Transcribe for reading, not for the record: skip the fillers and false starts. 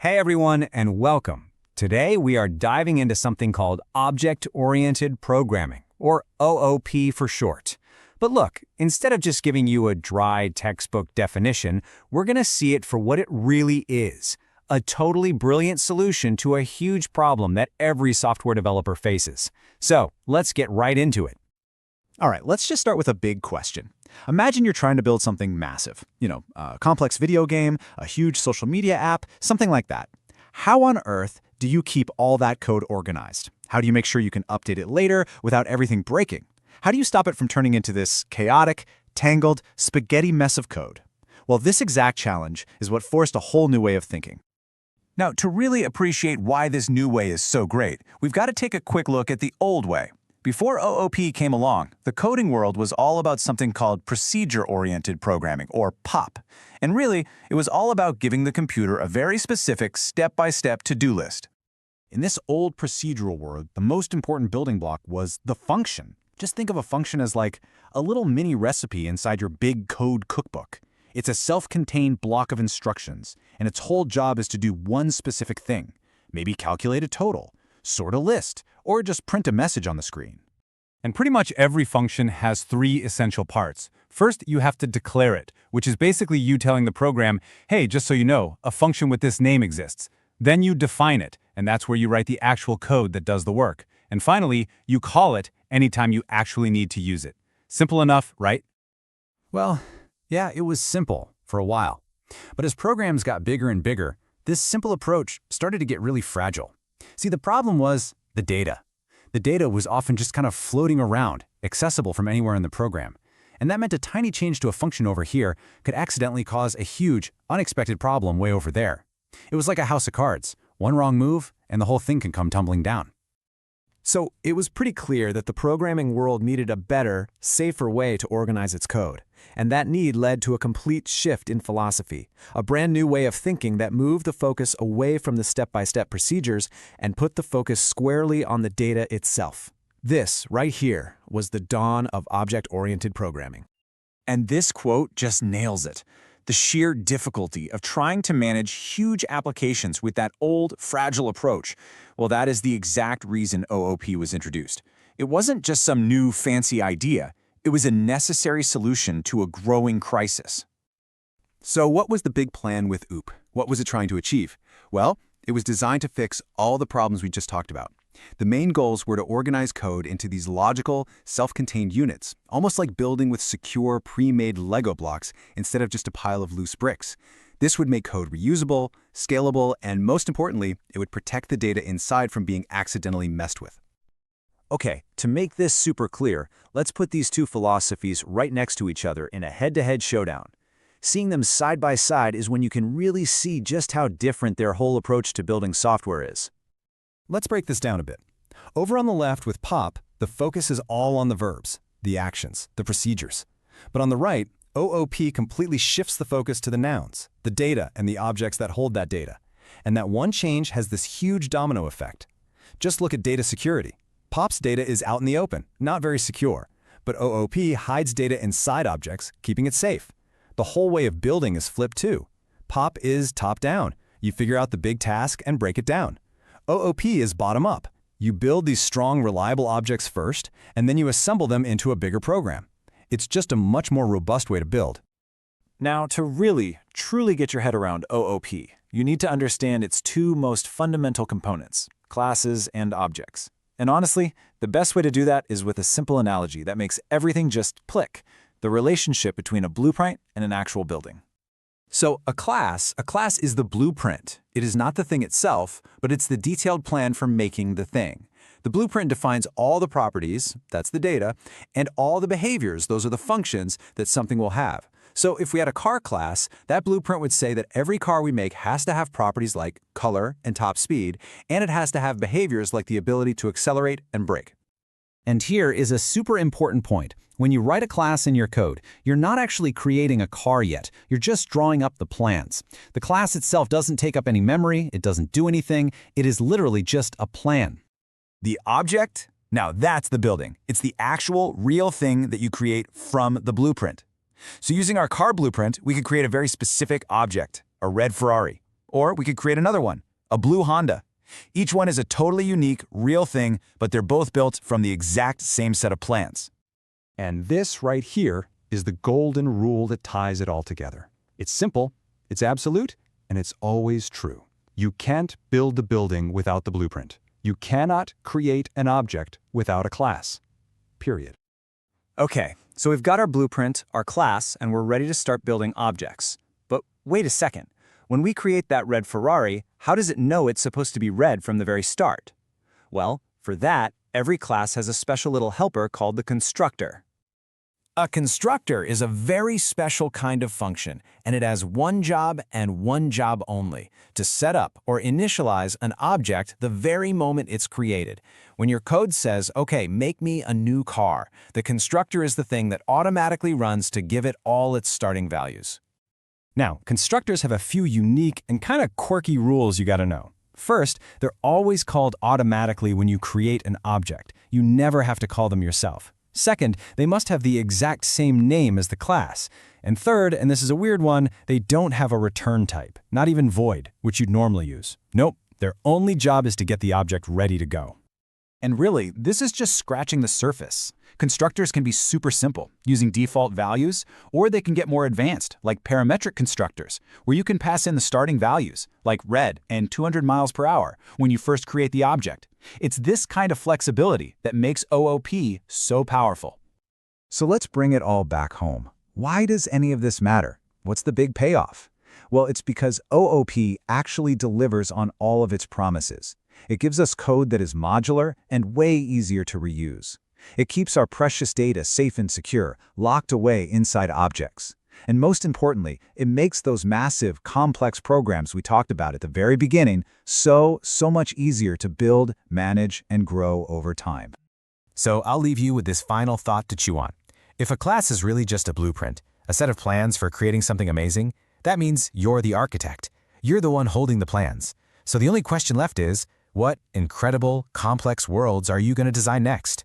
Hey everyone, and welcome. Today we are diving into something called Object-Oriented Programming, or OOP for short. But look, instead of just giving you a dry textbook definition, we're going to see it for what it really is, a totally brilliant solution to a huge problem that every software developer faces. So let's get right into it. All right, let's just start with a big question. Imagine you're trying to build something massive. A complex video game, a huge social media app, something like that. How on earth do you keep all that code organized? How do you make sure you can update it later without everything breaking? How do you stop it from turning into this chaotic, tangled, spaghetti mess of code? Well, this exact challenge is what forced a whole new way of thinking. Now, to really appreciate why this new way is so great, we've got to take a quick look at the old way. Before OOP came along, the coding world was all about something called procedure-oriented programming, or POP. And really, it was all about giving the computer a very specific step-by-step to-do list. In this old procedural world, the most important building block was the function. Just think of a function as like a little mini recipe inside your big code cookbook. It's a self-contained block of instructions, and its whole job is to do one specific thing. Maybe calculate a total, sort a list, or just print a message on the screen. And pretty much every function has three essential parts. First, you have to declare it, which is basically you telling the program, hey, just so you know, a function with this name exists. Then you define it, and that's where you write the actual code that does the work. And finally, you call it anytime you actually need to use it. Simple enough, right? Well, yeah, it was simple for a while. But as programs got bigger and bigger, this simple approach started to get really fragile. See, the problem was the data. The data was often just kind of floating around, accessible from anywhere in the program. And that meant a tiny change to a function over here could accidentally cause a huge, unexpected problem way over there. It was like a house of cards. One wrong move, and the whole thing can come tumbling down. So it was pretty clear that the programming world needed a better, safer way to organize its code. And that need led to a complete shift in philosophy, a brand new way of thinking that moved the focus away from the step-by-step procedures and put the focus squarely on the data itself. This, right here, was the dawn of object-oriented programming. And this quote just nails it. The sheer difficulty of trying to manage huge applications with that old, fragile approach. Well, that is the exact reason OOP was introduced. It wasn't just some new fancy idea. It was a necessary solution to a growing crisis. So what was the big plan with OOP? What was it trying to achieve? Well, it was designed to fix all the problems we just talked about. The main goals were to organize code into these logical, self-contained units, almost like building with secure, pre-made Lego blocks instead of just a pile of loose bricks. This would make code reusable, scalable, and most importantly, it would protect the data inside from being accidentally messed with. Okay, to make this super clear, let's put these two philosophies right next to each other in a head-to-head showdown. Seeing them side by side is when you can really see just how different their whole approach to building software is. Let's break this down a bit. Over on the left with POP, the focus is all on the verbs, the actions, the procedures. But on the right, OOP completely shifts the focus to the nouns, the data and the objects that hold that data. And that one change has this huge domino effect. Just look at data security. POP's data is out in the open, not very secure. But OOP hides data inside objects, keeping it safe. The whole way of building is flipped too. POP is top-down. You figure out the big task and break it down. OOP is bottom-up. You build these strong, reliable objects first, and then you assemble them into a bigger program. It's just a much more robust way to build. Now, to really, truly get your head around OOP, you need to understand its two most fundamental components, classes and objects. And honestly, the best way to do that is with a simple analogy that makes everything just click, the relationship between a blueprint and an actual building. So a class is the blueprint. It is not the thing itself, but it's the detailed plan for making the thing. The blueprint defines all the properties, that's the data, and all the behaviors, those are the functions that something will have. So if we had a car class, that blueprint would say that every car we make has to have properties like color and top speed, and it has to have behaviors like the ability to accelerate and brake. And here is a super important point. When you write a class in your code, you're not actually creating a car yet. You're just drawing up the plans. The class itself doesn't take up any memory. It doesn't do anything. It is literally just a plan. The object? Now that's the building. It's the actual, real thing that you create from the blueprint. So using our car blueprint, we could create a very specific object, a red Ferrari. Or we could create another one, a blue Honda. Each one is a totally unique, real thing, but they're both built from the exact same set of plans. And this right here is the golden rule that ties it all together. It's simple, it's absolute, and it's always true. You can't build the building without the blueprint. You cannot create an object without a class. Period. Okay, so we've got our blueprint, our class, and we're ready to start building objects. But wait a second. When we create that red Ferrari, how does it know it's supposed to be red from the very start? Well, for that, every class has a special little helper called the constructor. A constructor is a very special kind of function, and it has one job and one job only: to set up or initialize an object the very moment it's created. When your code says, okay, make me a new car, the constructor is the thing that automatically runs to give it all its starting values. Now, constructors have a few unique and kind of quirky rules you gotta know. First, they're always called automatically when you create an object. You never have to call them yourself. Second, they must have the exact same name as the class. And third, and this is a weird one, they don't have a return type, not even void, which you'd normally use. Nope, their only job is to get the object ready to go. And really, this is just scratching the surface. Constructors can be super simple, using default values, or they can get more advanced, like parametric constructors, where you can pass in the starting values, like red and 200 miles per hour, when you first create the object. It's this kind of flexibility that makes OOP so powerful. So let's bring it all back home. Why does any of this matter? What's the big payoff? Well, it's because OOP actually delivers on all of its promises. It gives us code that is modular and way easier to reuse. It keeps our precious data safe and secure, locked away inside objects. And most importantly, it makes those massive, complex programs we talked about at the very beginning so much easier to build, manage, and grow over time. So I'll leave you with this final thought to chew on. If a class is really just a blueprint, a set of plans for creating something amazing, that means you're the architect. You're the one holding the plans. So the only question left is, what incredible, complex worlds are you going to design next?